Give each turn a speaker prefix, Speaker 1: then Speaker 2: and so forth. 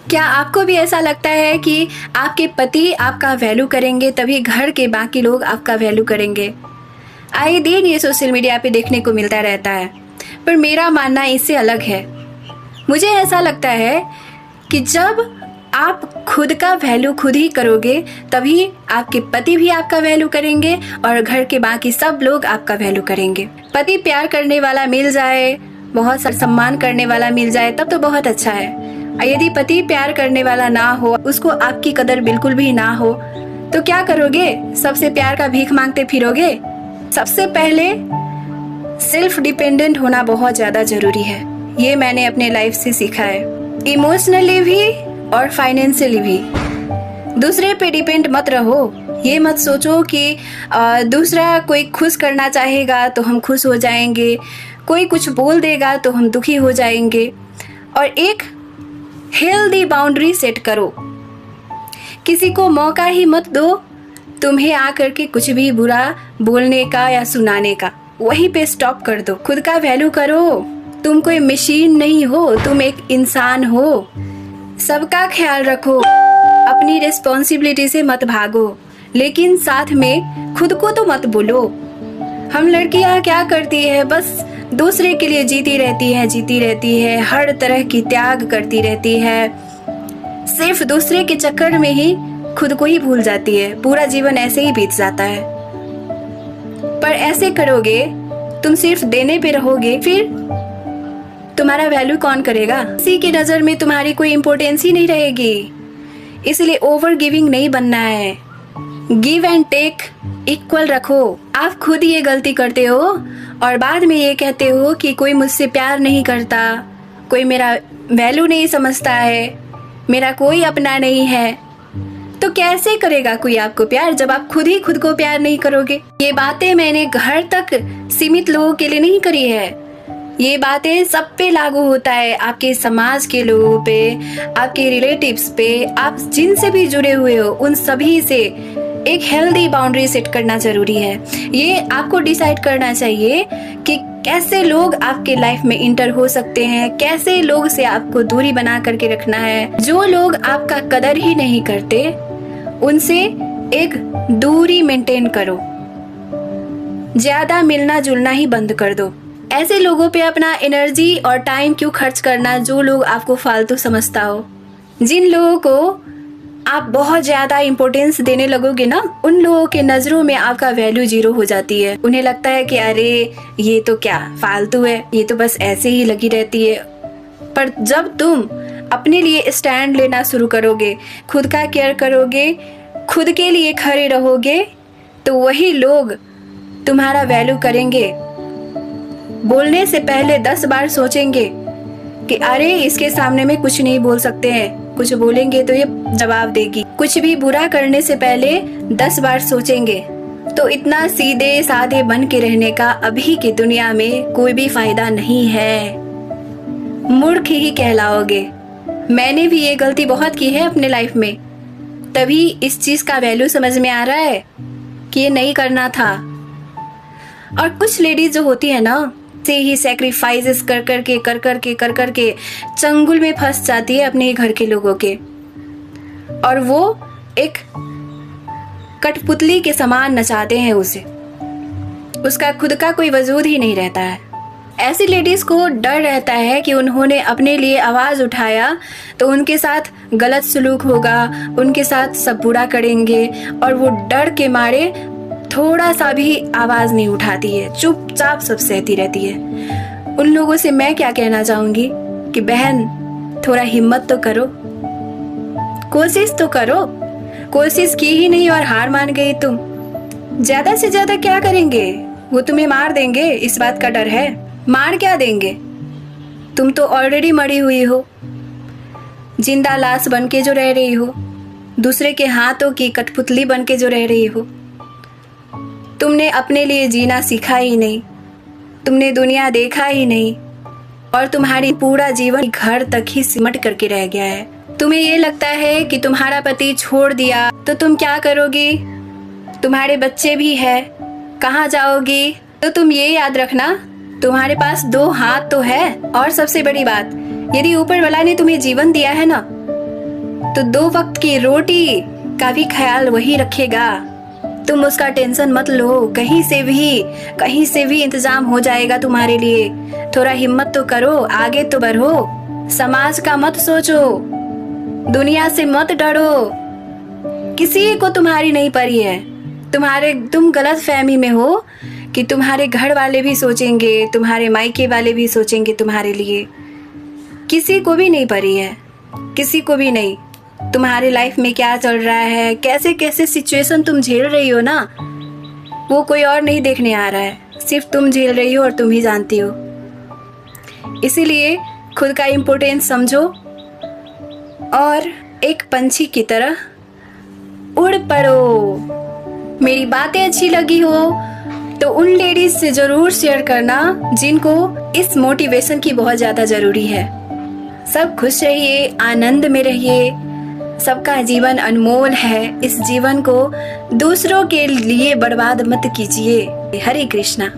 Speaker 1: क्या आपको भी ऐसा लगता है कि आपके पति आपका वैल्यू करेंगे तभी घर के बाकी लोग आपका वैल्यू करेंगे? आए दिन ये सोशल मीडिया पे देखने को मिलता रहता है, पर मेरा मानना इससे अलग है। मुझे ऐसा लगता है कि जब आप खुद का वैल्यू खुद ही करोगे तभी आपके पति भी आपका वैल्यू करेंगे और घर के बाकी सब लोग आपका वैल्यू करेंगे। पति प्यार करने वाला मिल जाए, बहुत सम्मान करने वाला मिल जाए तब तो बहुत अच्छा है। और यदि पति प्यार करने वाला ना हो, उसको आपकी कदर बिल्कुल भी ना हो, तो क्या करोगे? सबसे प्यार का भीख मांगते फिरोगे? सबसे पहले सेल्फ डिपेंडेंट होना बहुत ज्यादा जरूरी है। ये मैंने अपने लाइफ से सीखा है, इमोशनली भी और फाइनेंशियली भी। दूसरे पे डिपेंड मत रहो। ये मत सोचो कि दूसरा कोई खुश करना चाहेगा तो हम खुश हो जाएंगे, कोई कुछ बोल देगा तो हम दुखी हो जाएंगे। और एक हेल्दी बाउंड्री सेट करो। किसी को मौका ही मत दो तुम्हें आकर के कुछ भी बुरा बोलने का या सुनाने का। वहीं पे स्टॉप कर दो। खुद का वैल्यू करो। तुम कोई मशीन नहीं हो, तुम एक इंसान हो। सबका ख्याल रखो, अपनी रिस्पॉन्सिबिलिटी से मत भागो, लेकिन साथ में खुद को तो मत भूलो। हम लड़कियां क्या करती है, बस दूसरे के लिए जीती रहती है, हर तरह की त्याग करती रहती है, सिर्फ दूसरे के चक्कर में ही खुद को ही भूल जाती है। पूरा जीवन ऐसे ही बीत जाता है। पर ऐसे करोगे, तुम सिर्फ देने पे रहोगे, फिर तुम्हारा वैल्यू कौन करेगा? किसी की नजर में तुम्हारी कोई इंपॉर्टेंस ही नहीं रहेगी। इसलिए ओवर गिविंग नहीं बनना है। गिव एंड टेक इक्वल रखो। आप खुद ये गलती करते हो और बाद में ये कहते हो कि कोई मुझसे प्यार नहीं करता, कोई मेरा वैल्यू नहीं समझता है, मेरा कोई अपना नहीं है। तो कैसे करेगा कोई आपको प्यार जब आप खुद ही खुद को प्यार नहीं करोगे? ये बातें मैंने घर तक सीमित लोगों के लिए नहीं करी है। ये बातें सब पे लागू होता है, आपके समाज के लोगों पे, आपके रिलेटिव्स पे, आप जिनसे भी जुड़े हुए हो उन सभी से एक हेल्दी बाउंड्री सेट करना जरूरी है। ये आपको डिसाइड करना चाहिए कि कैसे लोग आपके लाइफ में इंटर हो सकते हैं, कैसे लोग से आपको दूरी बना करके रखना है। जो लोग आपका कदर ही नहीं करते उनसे एक दूरी मेंटेन करो। ज्यादा मिलना जुलना ही बंद कर दो। ऐसे लोगों पे अपना एनर्जी और टाइम क्यों खर्च करना जो लोग आपको फालतू समझता हो। जिन लोगों को आप बहुत ज्यादा इम्पोर्टेंस देने लगोगे ना, उन लोगों के नजरों में आपका वैल्यू 0 हो जाती है। उन्हें लगता है कि अरे ये तो क्या फालतू है, ये तो बस ऐसे ही लगी रहती है। पर जब तुम अपने लिए स्टैंड लेना शुरू करोगे, खुद का केयर करोगे, खुद के लिए खड़े रहोगे, तो वही लोग तुम्हारा वैल्यू करेंगे। बोलने से पहले 10 बार सोचेंगे कि अरे इसके सामने में कुछ नहीं बोल सकते हैं, कुछ बोलेंगे तो ये जवाब देगी। कुछ भी बुरा करने से पहले 10 बार सोचेंगे। तो इतना सीधे साधे बन के रहने का अभी की दुनिया में कोई भी फायदा नहीं है। मूर्ख ही कहलाओगे। मैंने भी ये गलती बहुत की है अपने लाइफ में, तभी इस चीज का वैल्यू समझ में आ रहा है कि ये नहीं करना था। और कुछ लेडीज जो होती है ना, से ही सैक्रिफाइसेस कर करके चंगुल में फंस जाती है अपने घर के लोगों के, और वो एक कठपुतली के समान नचाते हैं उसे। उसका खुद का कोई वजूद ही नहीं रहता है। ऐसी लेडीज को डर रहता है कि उन्होंने अपने लिए आवाज उठाया तो उनके साथ गलत सलूक होगा, उनके साथ सब बुरा करेंगे, और वो डर के मारे थोड़ा सा भी आवाज नहीं उठाती है, चुपचाप सब सहती रहती है। उन लोगों से मैं क्या कहना चाहूंगी कि बहन थोड़ा हिम्मत तो करो, कोशिश तो करो। कोशिश की ही नहीं और हार मान गई तुम। ज्यादा से ज्यादा क्या करेंगे? वो तुम्हें मार देंगे, इस बात का डर है। मार क्या देंगे? तुम तो ऑलरेडी मरी हुई हो, जिंदा लाश बन के जो रह रही हो, दूसरे के हाथों की कठपुतली बन के जो रह रही हो। तुमने अपने लिए जीना सीखा ही नहीं, तुमने दुनिया देखा ही नहीं, और तुम्हारी पूरा जीवन घर तक ही सिमट करके रह गया है। तुम्हें ये लगता है कि तुम्हारा पति छोड़ दिया तो तुम क्या करोगी? तुम्हारे बच्चे भी है, कहाँ जाओगी? तो तुम ये याद रखना, तुम्हारे पास 2 हाथ तो है। और सबसे बड़ी बात, यदि ऊपर वाला ने तुम्हें जीवन दिया है ना, तो 2 वक्त की रोटी का भी ख्याल वही रखेगा। तुम उसका टेंशन मत लो, कहीं से भी इंतजाम हो जाएगा तुम्हारे लिए। थोड़ा हिम्मत तो करो, आगे तो बढ़ो। समाज का मत सोचो, दुनिया से मत डरो, किसी को तुम्हारी नहीं पड़ी है। तुम गलत फहमी में हो कि तुम्हारे घर वाले भी सोचेंगे, तुम्हारे मायके वाले भी सोचेंगे तुम्हारे लिए। किसी को भी नहीं पड़ी है, किसी को भी नहीं। तुम्हारे लाइफ में क्या चल रहा है, कैसे कैसे सिचुएशन तुम झेल रही हो ना, वो कोई और नहीं देखने आ रहा है, सिर्फ तुम झेल रही हो और तुम ही जानती हो। इसीलिए खुद का इम्पोर्टेंस समझो और एक पंछी की तरह उड़ पड़ो। मेरी बातें अच्छी लगी हो तो उन लेडीज से जरूर शेयर करना जिनको इस मोटिवेशन की बहुत ज़्यादा ज़रूरी है। सब खुश रहिए, आनंद में रहिए। सबका जीवन अनमोल है, इस जीवन को दूसरों के लिए बर्बाद मत कीजिए। हरे कृष्णा।